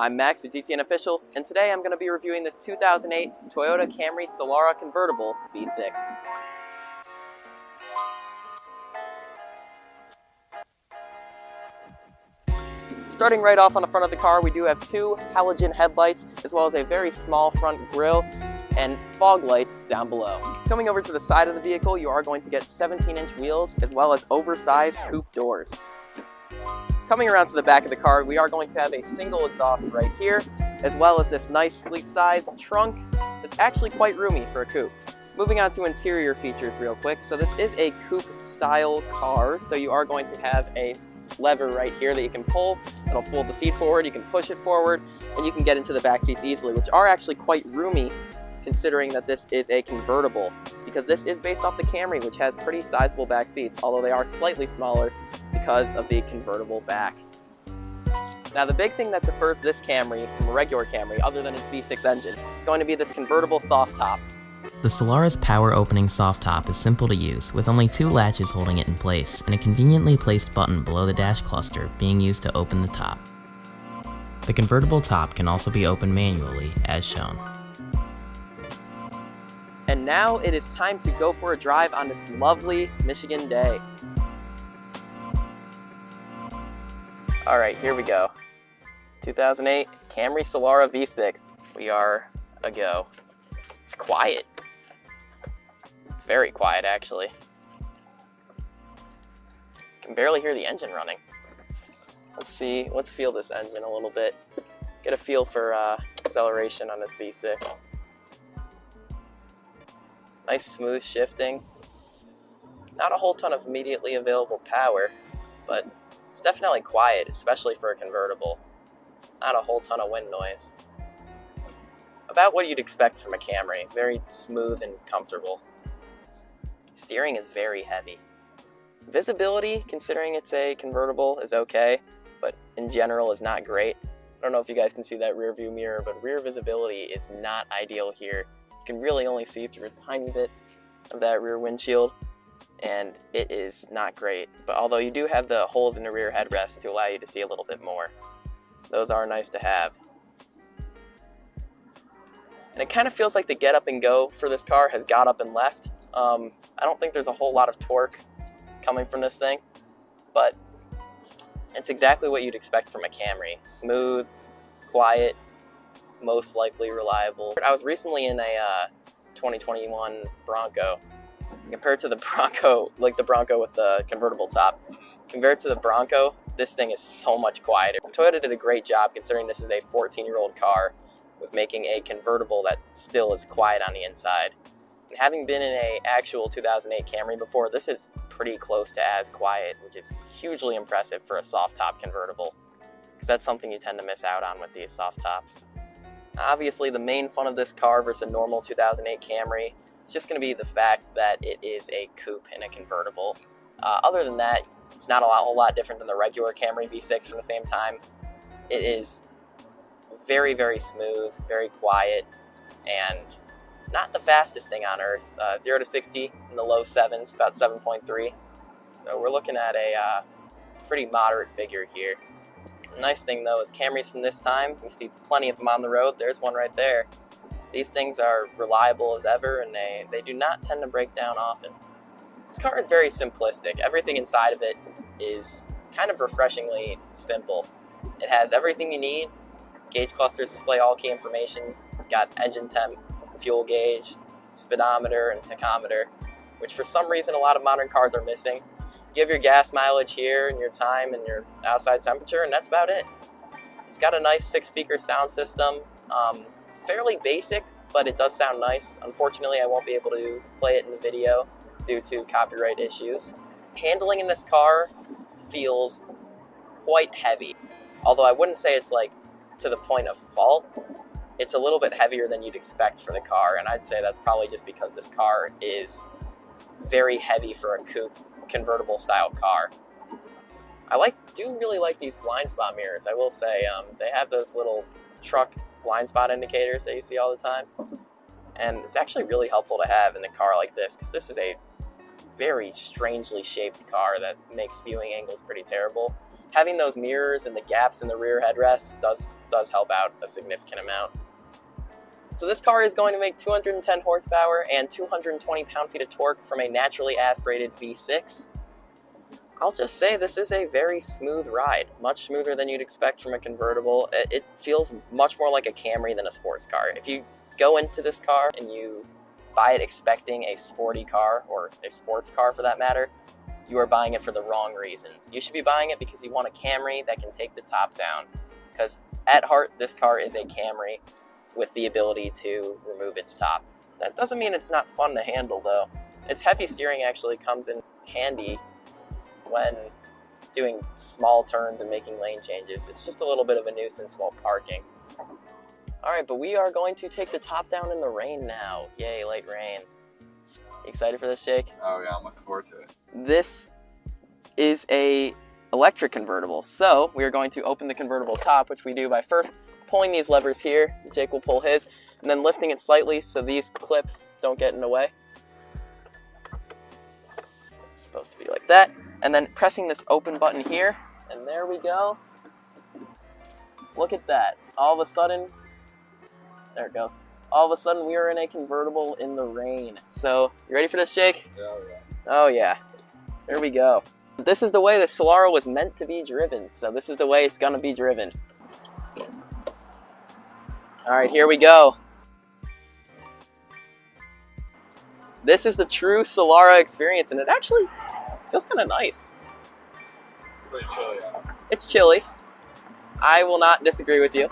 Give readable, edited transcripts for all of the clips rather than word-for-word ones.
I'm Max with DTN Official, and today I'm going to be reviewing this 2008 Toyota Camry Solara Convertible V6. Starting right off on the front of the car, we do have two halogen headlights, as well as a very small front grille and fog lights down below. Coming over to the side of the vehicle, you are going to get 17-inch wheels, as well as oversized coupe doors. Coming around to the back of the car, we are going to have a single exhaust right here, as well as this nicely sized trunk that's actually quite roomy for a coupe. Moving on to interior features real quick. So this is a coupe style car, so you are going to have a lever right here that you can pull. It'll fold the seat forward, you can push it forward, and you can get into the back seats easily, which are actually quite roomy considering that this is a convertible, because this is based off the Camry, which has pretty sizable back seats, although they are slightly smaller because of the convertible back. Now, the big thing that differs this Camry from a regular Camry, other than its V6 engine, is going to be this convertible soft top. The Solara's power opening soft top is simple to use, with only two latches holding it in place, and a conveniently placed button below the dash cluster being used to open the top. The convertible top can also be opened manually, as shown. And now it is time to go for a drive on this lovely Michigan day. All right, here we go. 2008 Camry Solara V6. We are a go. It's quiet. It's very quiet, actually. Can barely hear the engine running. Let's feel this engine a little bit. Get a feel for acceleration on this V6. Nice smooth shifting. Not a whole ton of immediately available power, but it's definitely quiet, especially for a convertible. Not a whole ton of wind noise. About what you'd expect from a Camry. Very smooth and comfortable. Steering is very heavy. Visibility, considering it's a convertible, is okay, but in general is not great. I don't know if you guys can see that rear view mirror, but rear visibility is not ideal here. You can really only see through a tiny bit of that rear windshield, and it is not great. But although you do have the holes in the rear headrest to allow you to see a little bit more, those are nice to have. And it kind of feels like the get up and go for this car has got up and left. I don't think there's a whole lot of torque coming from this thing, but it's exactly what you'd expect from a Camry. Smooth, quiet, most likely reliable. I was recently in a 2021 Bronco. Compared to the Bronco, like the Bronco with the convertible top, compared to the Bronco, this thing is so much quieter. Toyota did a great job considering this is a 14-year-old car with making a convertible that still is quiet on the inside. And having been in an actual 2008 Camry before, this is pretty close to as quiet, which is hugely impressive for a soft top convertible, because that's something you tend to miss out on with these soft tops. Obviously, the main fun of this car versus a normal 2008 Camry is just going to be the fact that it is a coupe in a convertible. Other than that, it's not a whole lot different than the regular Camry V6 from the same time. It is very, very smooth, very quiet, and not the fastest thing on earth. 0 to 60 in the low 7s, about 7.3. So we're looking at a pretty moderate figure here. The nice thing though is Camrys from this time, we see plenty of them on the road. There's one right there. These things are reliable as ever, and they do not tend to break down often. This car is very simplistic. Everything inside of it is kind of refreshingly simple. It has everything you need. Gauge clusters display all key information. Got engine temp, fuel gauge, speedometer, and tachometer, which for some reason a lot of modern cars are missing. You have your gas mileage here and your time and your outside temperature, and that's about it. It's got a nice 6-speaker sound system. Fairly basic, but it does sound nice. Unfortunately, I won't be able to play it in the video due to copyright issues. Handling in this car feels quite heavy. Although I wouldn't say it's like to the point of fault. It's a little bit heavier than you'd expect for the car, and I'd say that's probably just because this car is very heavy for a coupe convertible style car. I do really like these blind spot mirrors, I will say. They have those little truck blind spot indicators that you see all the time, and it's actually really helpful to have in a car like this, because this is a very strangely shaped car that makes viewing angles pretty terrible. Having those mirrors and the gaps in the rear headrest does does help out a significant amount. So this car is going to make 210 horsepower and 220 pound-feet of torque from a naturally aspirated V6. I'll just say this is a very smooth ride, much smoother than you'd expect from a convertible. It feels much more like a Camry than a sports car. If you go into this car and you buy it expecting a sporty car, or a sports car for that matter, you are buying it for the wrong reasons. You should be buying it because you want a Camry that can take the top down. Because at heart, this car is a Camry with the ability to remove its top. That doesn't mean it's not fun to handle though. Its heavy steering actually comes in handy when doing small turns and making lane changes. It's just a little bit of a nuisance while parking. Alright, but we are going to take the top down in the rain now. Yay, light rain. You excited for this, Jake? Oh yeah, I'm looking forward to it. This is a electric convertible. So we are going to open the convertible top, which we do by first pulling these levers here. Jake will pull his, and then lifting it slightly so these clips don't get in the way. It's supposed to be like that. And then pressing this open button here, and there we go. Look at that. All of a sudden, there it goes. All of a sudden we are in a convertible in the rain. So, you ready for this, Jake? Yeah. Oh yeah. There we go. This is the way the Solara was meant to be driven. So this is the way it's gonna be driven. Alright, here we go. This is the true Solara experience, and it actually feels kind of nice. It's pretty chilly out. It's chilly. I will not disagree with you.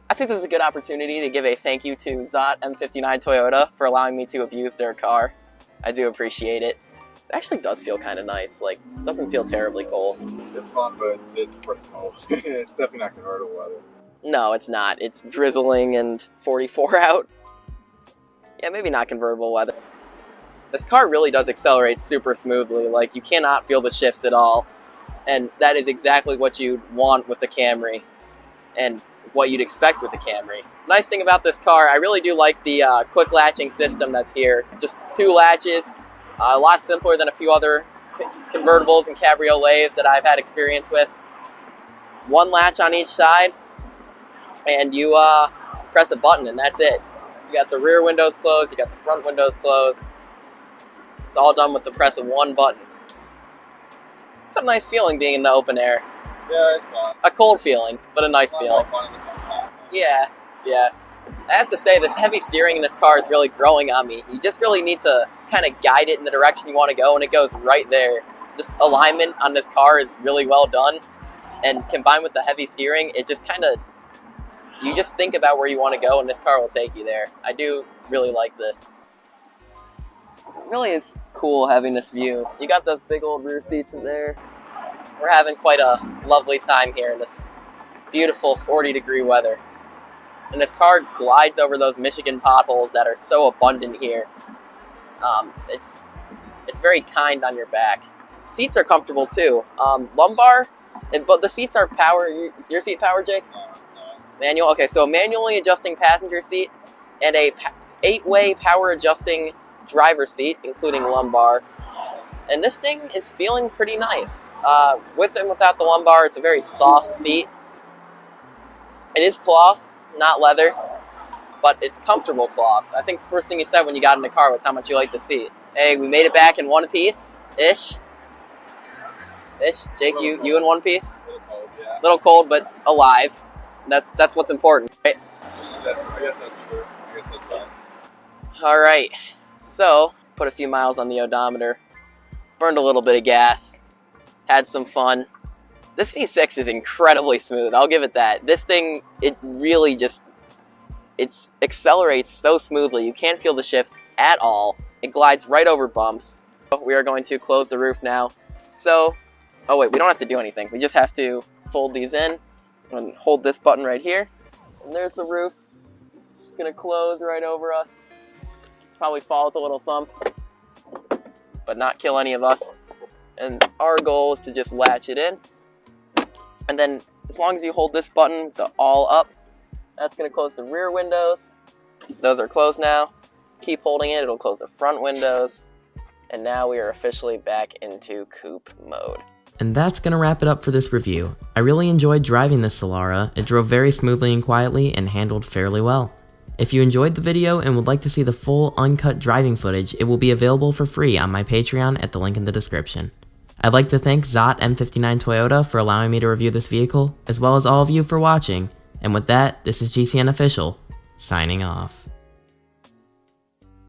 I think this is a good opportunity to give a thank you to Zot M59 Toyota for allowing me to abuse their car. I do appreciate it. It actually does feel kind of nice. Like, it doesn't feel terribly cold. It's fun, but it's pretty cold. It's definitely not convertible weather. No, it's not. It's drizzling and 44 out. Yeah, maybe not convertible weather. This car really does accelerate super smoothly. Like, you cannot feel the shifts at all. And that is exactly what you'd want with the Camry, and what you'd expect with the Camry. Nice thing about this car, I really do like the quick latching system that's here. It's just 2 latches, a lot simpler than a few other convertibles and cabriolets that I've had experience with. 1 latch on each side, and you press a button, and that's it. You got the rear windows closed, you got the front windows closed. It's all done with the press of 1 button. It's a nice feeling being in the open air. Yeah, it's fun. A cold feeling, but a nice feeling. Fun in the summertime. Yeah. I have to say, this heavy steering in this car is really growing on me. You just really need to kind of guide it in the direction you want to go, and it goes right there. This alignment on this car is really well done, and combined with the heavy steering, it just kind of, you just think about where you want to go, and this car will take you there. I do really like this. It really is cool having this view. You got those big old rear seats in there. We're having quite a lovely time here in this beautiful 40-degree weather. And this car glides over those Michigan potholes that are so abundant here. It's very kind on your back. Seats are comfortable too. Lumbar, but the seats are power. Is your seat power, Jake? No, it's not. Manual. Okay, so a manually adjusting passenger seat and a 8-way power adjusting driver's seat, including lumbar. And this thing is feeling pretty nice. With and without the lumbar, it's a very soft seat. It is cloth, not leather, but it's comfortable cloth. I think the first thing you said when you got in the car was how much you liked the seat. Hey, we made it back in 1 piece-ish. Jake, you in 1 piece? A little cold, yeah. Little cold, but alive. That's what's important, right? I guess that's true. I guess that's fine. All right, so put a few miles on the odometer. Burned a little bit of gas. Had some fun. This V6 is incredibly smooth. I'll give it that. This thing, it really just, it accelerates so smoothly. You can't feel the shifts at all. It glides right over bumps. We are going to close the roof now. So, oh wait, we don't have to do anything. We just have to fold these in and hold this button right here. And there's the roof. It's gonna close right over us. Probably fall with a little thump, but not kill any of us. And our goal is to just latch it in. And then as long as you hold this button, the all up, that's gonna close the rear windows. Those are closed now. Keep holding it, it'll close the front windows. And now we are officially back into coupe mode. And that's gonna wrap it up for this review. I really enjoyed driving this Solara. It drove very smoothly and quietly and handled fairly well. If you enjoyed the video and would like to see the full uncut driving footage, it will be available for free on my Patreon at the link in the description. I'd like to thank Zot M59 Toyota for allowing me to review this vehicle, as well as all of you for watching. And with that, this is GTN Official, signing off.